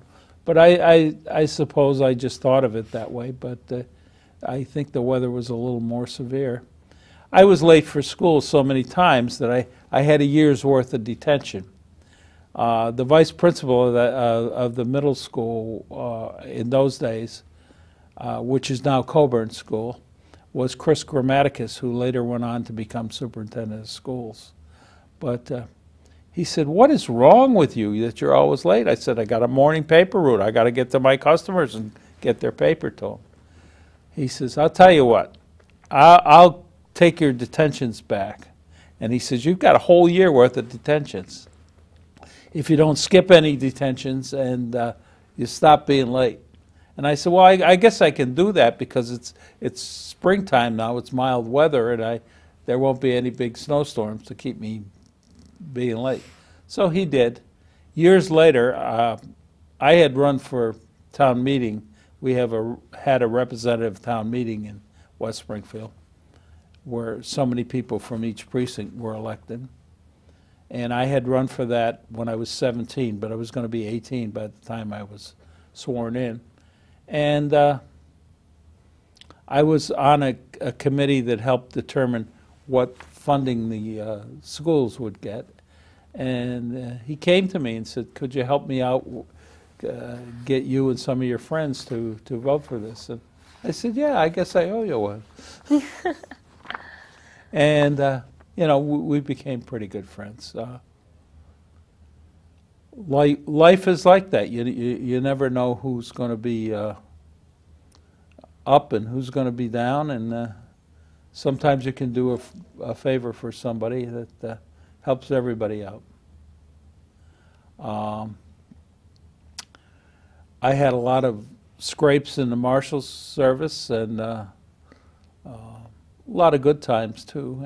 Speaker 2: But I suppose I just thought of it that way, but I think the weather was a little more severe. I was late for school so many times that I had a year's worth of detention. The vice principal of the middle school in those days, which is now Coburn School, was Chris Grammaticus, who later went on to become superintendent of schools. But he said, "What is wrong with you that you're always late?" I said, "I got a morning paper route. I got to get to my customers and get their paper to them." He says, "I'll tell you what, I'll take your detentions back." And he says, "You've got a whole year worth of detentions if you don't skip any detentions and you stop being late." And I said, "Well, I guess I can do that because it's springtime now, it's mild weather, and there won't be any big snowstorms to keep me being late." So he did. Years later, I had run for town meeting. We had a representative town meeting in West Springfield where so many people from each precinct were elected. And I had run for that when I was 17, but I was going to be 18 by the time I was sworn in. And I was on a committee that helped determine what funding the schools would get. And he came to me and said, "Could you help me out, get you and some of your friends to vote for this?" And I said, "Yeah, I guess I owe you one." And you know, we became pretty good friends. Life is like that. You never know who's going to be up and who's going to be down, and sometimes you can do a favor for somebody that helps everybody out. I had a lot of scrapes in the Marshals Service, and a lot of good times too.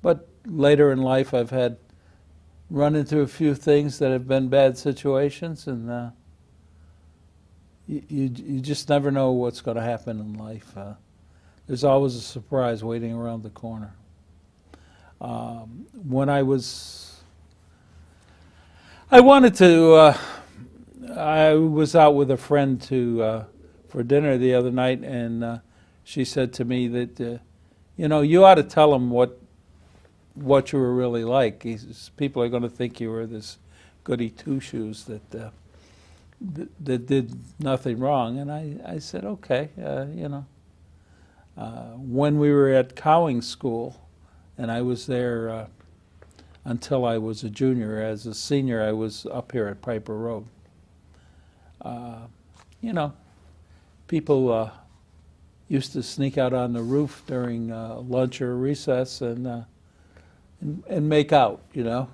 Speaker 2: But later in life, I've run into a few things that have been bad situations, and you just never know what's going to happen in life. There's always a surprise waiting around the corner. When I was out with a friend for dinner the other night, and she said to me that, you know, you ought to tell them what you were really like. People are going to think you were this goody two-shoes that did nothing wrong. And I said, okay, you know. When we were at Cowing School, and I was there until I was a junior. As a senior, I was up here at Piper Road. You know, people used to sneak out on the roof during lunch or recess and make out, you know.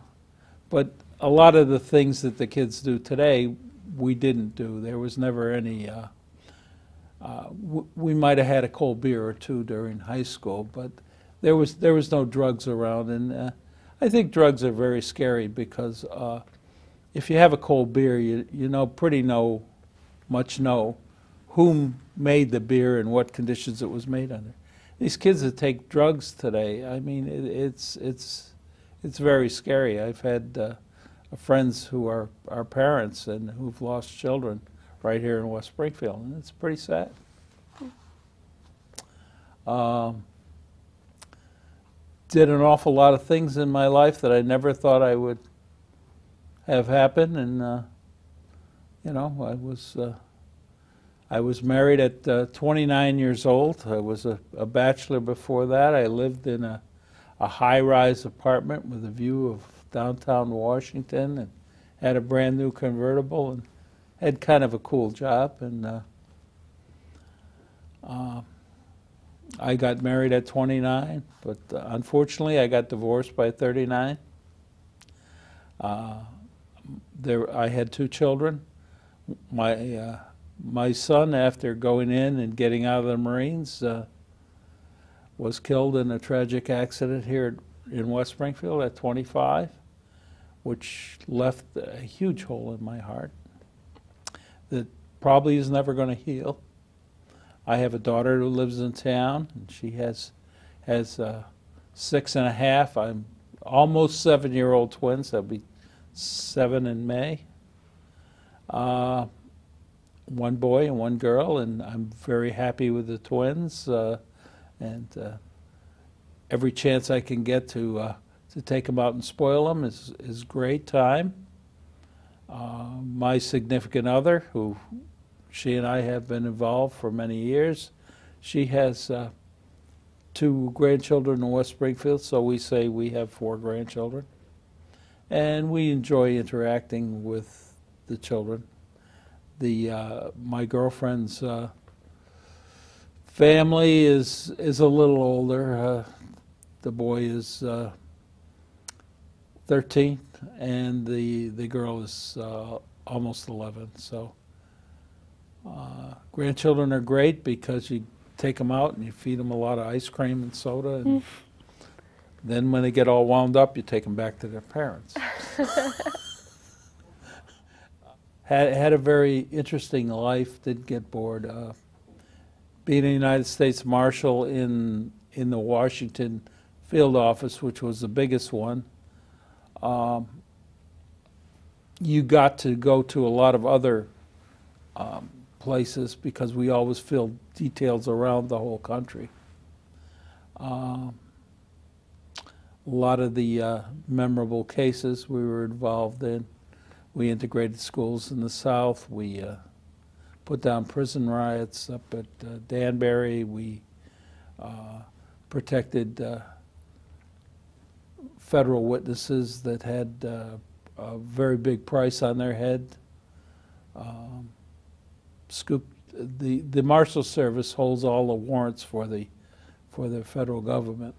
Speaker 2: But a lot of the things that the kids do today, we didn't do. There was never any, we might have had a cold beer or two during high school, but there was no drugs around. And I think drugs are very scary because if you have a cold beer, you know much know whom made the beer and what conditions it was made under. These kids that take drugs today, I mean, it's very scary. I've had friends who are parents and who've lost children right here in West Springfield, and it's pretty sad. Did an awful lot of things in my life that I never thought I would have happen, and you know, I was married at 29 years old. I was a bachelor before that. I lived in a high-rise apartment with a view of downtown Washington, and had a brand new convertible, and had kind of a cool job. And I got married at 29, but unfortunately I got divorced by 39. I had 2 children. My son, after going in and getting out of the Marines, was killed in a tragic accident here in West Springfield at 25, which left a huge hole in my heart that probably is never going to heal. I have a daughter who lives in town, and she has 6 and a half. I'm almost 7-year-old twins. They'll be 7 in May. 1 boy and 1 girl, and I'm very happy with the twins. And every chance I can get to take them out and spoil them is great time. My significant other, who she and I have been involved for many years, she has 2 grandchildren in West Springfield, so we say we have 4 grandchildren. And we enjoy interacting with the children. My girlfriend's family is a little older. The boy is 13, and the girl is almost 11. So grandchildren are great because you take them out and you feed them a lot of ice cream and soda, and then when they get all wound up, you take them back to their parents. Had a very interesting life, did get bored. Being a United States Marshal in the Washington field office, which was the biggest one, you got to go to a lot of other places because we always filled details around the whole country. A lot of the memorable cases we were involved in. We integrated schools in the South. We put down prison riots up at Danbury. We protected federal witnesses that had a very big price on their head. The Marshal Service holds all the warrants for the federal government.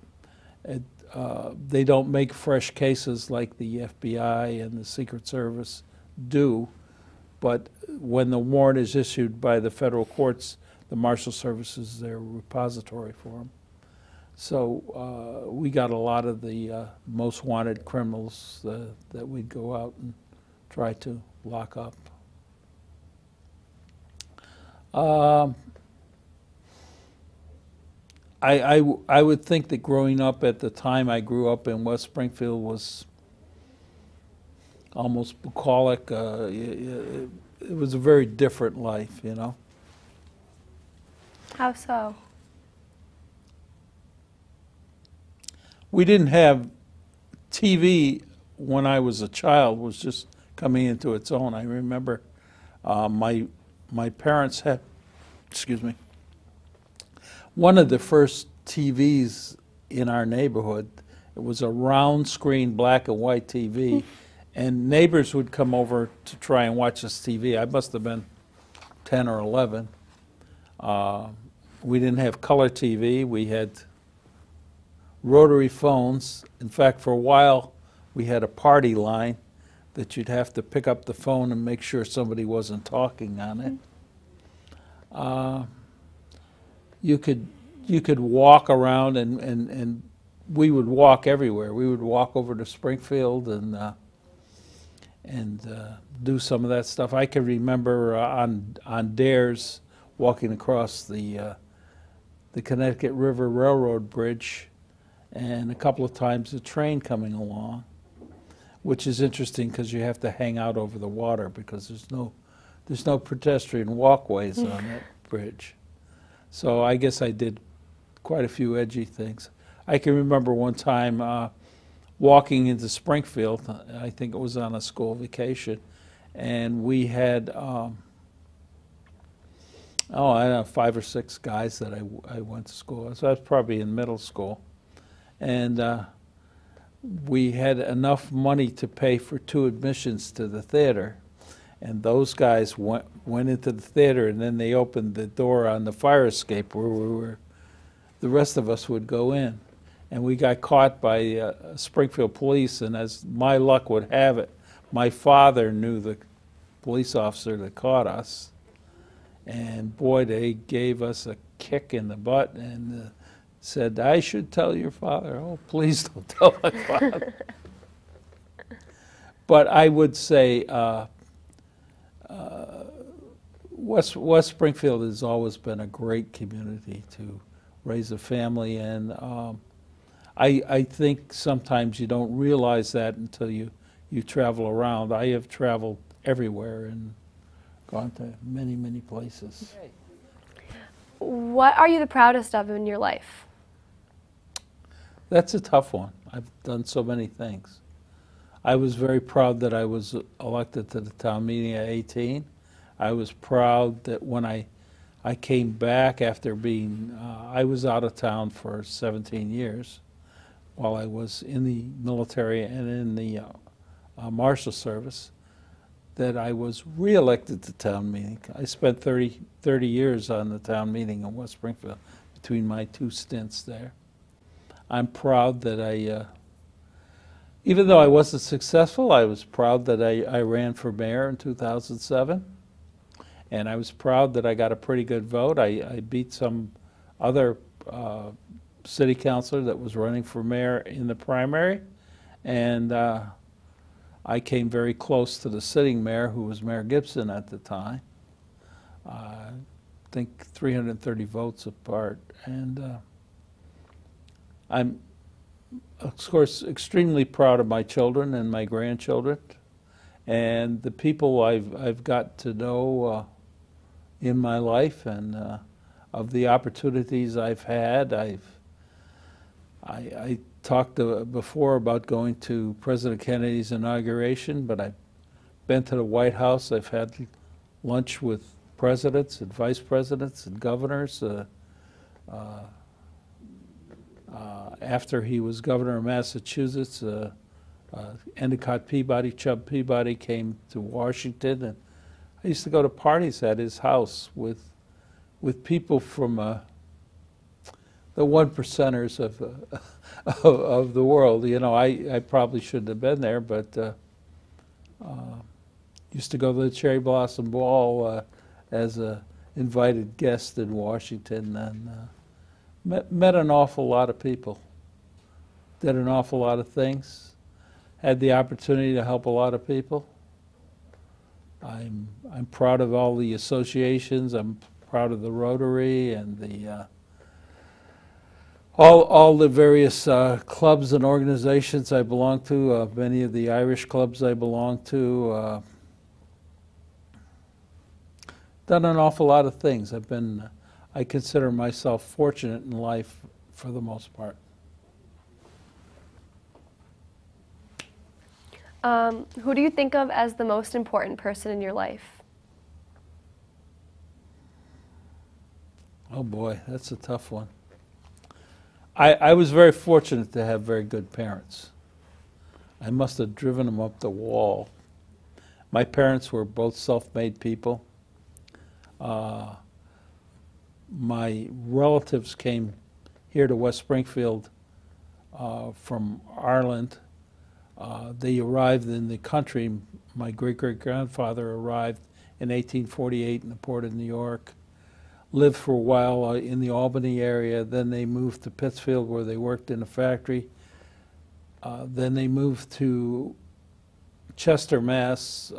Speaker 2: They don't make fresh cases like the FBI and the Secret Service do, but when the warrant is issued by the federal courts, the Marshal Service is their repository for them. So we got a lot of the most wanted criminals that we'd go out and try to lock up. I would think that growing up at the time I grew up in West Springfield was almost bucolic. It was a very different life, you know.
Speaker 1: How so?
Speaker 2: We didn't have TV when I was a child. It was just coming into its own. I remember my parents had, excuse me, one of the first TVs in our neighborhood. It was a round screen black and white TV, and neighbors would come over to try and watch this TV. I must have been 10 or 11. We didn't have color TV. We had rotary phones. In fact, for a while, we had a party line that you'd have to pick up the phone and make sure somebody wasn't talking on it. You could walk around, and we would walk everywhere. We would walk over to Springfield, do some of that stuff. I can remember on dares walking across the Connecticut River Railroad Bridge, and a couple of times a train coming along, which is interesting because you have to hang out over the water because there's no pedestrian walkways on that bridge. So I guess I did quite a few edgy things. I can remember one time walking into Springfield. I think it was on a school vacation, and we had I don't know, 5 or 6 guys that I went to school with. So I was probably in middle school. And we had enough money to pay for 2 admissions to the theater. And those guys went into the theater, and then they opened the door on the fire escape where we were. The rest of us would go in. And we got caught by Springfield police, and as my luck would have it, my father knew the police officer that caught us. And boy, they gave us a kick in the butt and said, "I should tell your father." Oh, please don't tell my father. But I would say West Springfield has always been a great community to raise a family, and I think sometimes you don't realize that until you travel around. I have traveled everywhere and gone to many, many places.
Speaker 1: What are you the proudest of in your life?
Speaker 2: That's a tough one. I've done so many things. I was very proud that I was elected to the town meeting at 18. I was proud that when I came back after being, I was out of town for 17 years while I was in the military and in the Marshal Service, that I was re-elected to town meeting. I spent 30 years on the town meeting in West Springfield between my 2 stints there. I'm proud that even though I wasn't successful, I was proud that I ran for mayor in 2007. And I was proud that I got a pretty good vote. I beat some other city councilor that was running for mayor in the primary. And I came very close to the sitting mayor, who was Mayor Gibson at the time. I think 330 votes apart. And I'm, of course, extremely proud of my children and my grandchildren and the people I've got to know in my life, and of the opportunities I've had. I talked before about going to President Kennedy's inauguration, but I've been to the White House. I've had lunch with presidents and vice presidents and governors. After he was governor of Massachusetts, Endicott Peabody, Chub Peabody, came to Washington, and I used to go to parties at his house with people from the 1%ers of the world. You know, I probably shouldn't have been there, but used to go to the Cherry Blossom Ball as a invited guest in Washington, and met an awful lot of people. Did an awful lot of things. Had the opportunity to help a lot of people. I'm proud of all the associations. I'm proud of the Rotary and the all the various clubs and organizations I belong to. Many of the Irish clubs I belong to. Done an awful lot of things. I consider myself fortunate in life for the most part.
Speaker 1: Who do you think of as the most important person in your life?
Speaker 2: Oh boy, that's a tough one. I was very fortunate to have very good parents. I must have driven them up the wall. My parents were both self-made people. My relatives came here to West Springfield from Ireland. They arrived in the country. My great-great-grandfather arrived in 1848 in the port of New York, lived for a while in the Albany area. Then they moved to Pittsfield, where they worked in a factory. Then they moved to Chester, Mass,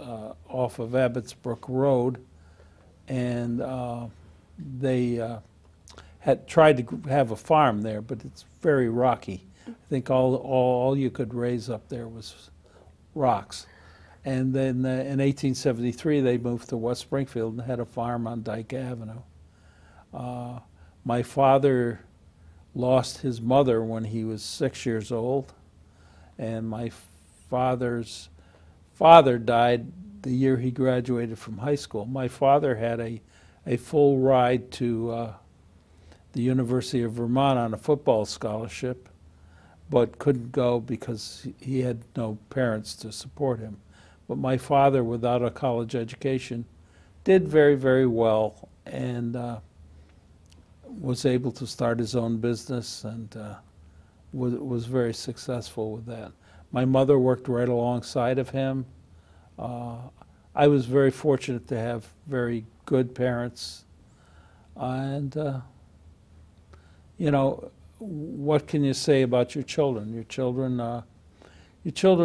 Speaker 2: off of Abbotsbrook Road, and they had tried to have a farm there, but it's very rocky. I think all you could raise up there was rocks. And then in 1873, they moved to West Springfield and had a farm on Dyke Avenue. My father lost his mother when he was 6 years old, and my father's father died the year he graduated from high school. My father had a full ride to the University of Vermont on a football scholarship, but couldn't go because he had no parents to support him. But my father, without a college education, did very, very well, and was able to start his own business, and was very successful with that. My mother worked right alongside of him. I was very fortunate to have very good parents, and you know, what can you say about your children? Your children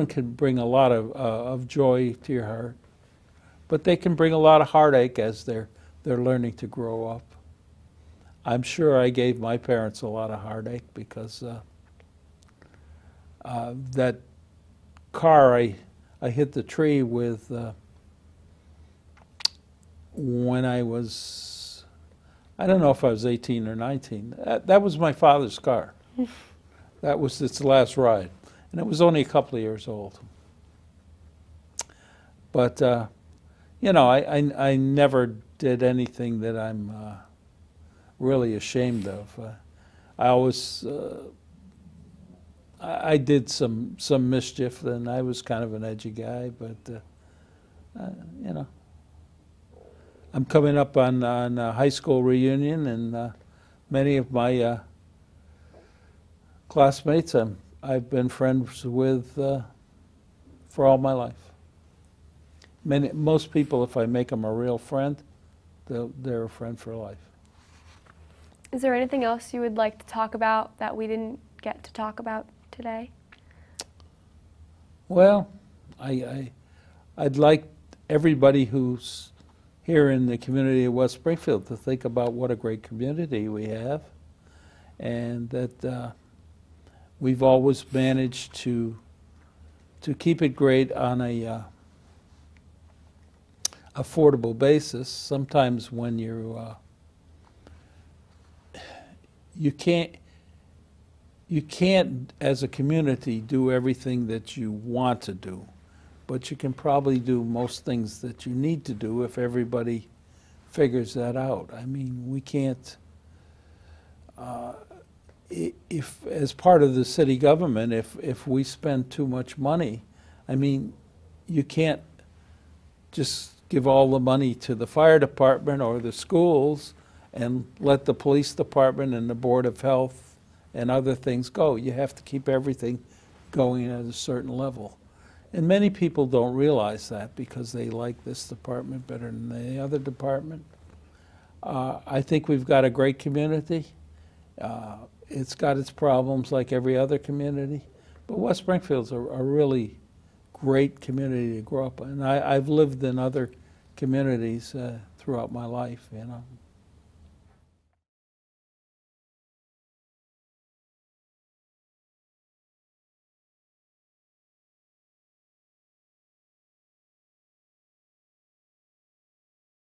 Speaker 2: can bring a lot of joy to your heart, but they can bring a lot of heartache as they're learning to grow up. I'm sure I gave my parents a lot of heartache because that car I hit the tree with when I was, I don't know if I was 18 or 19. That was my father's car. That was its last ride. And it was only a couple of years old. But, you know, I never did anything that I'm really ashamed of. I always, I did some mischief, and I was kind of an edgy guy, but, you know. I'm coming up on a high school reunion, and many of my classmates I've been friends with for all my life. Most people, if I make them a real friend, they're a friend for life.
Speaker 1: Is there anything else you would like to talk about that we didn't get to talk about today?
Speaker 2: Well, I'd like everybody who's here in the community of West Springfield to think about what a great community we have, and that we've always managed to keep it great on a affordable basis. Sometimes when you can't as a community do everything that you want to do, but you can probably do most things that you need to do if everybody figures that out. I mean, we can't, if as part of the city government, if we spend too much money, I mean, you can't just give all the money to the fire department or the schools and let the police department and the Board of Health and other things go. You have to keep everything going at a certain level. And many people don't realize that because they like this department better than the other department. I think we've got a great community. It's got its problems like every other community, but West Springfield's a really great community to grow up in. I've lived in other communities throughout my life, you know.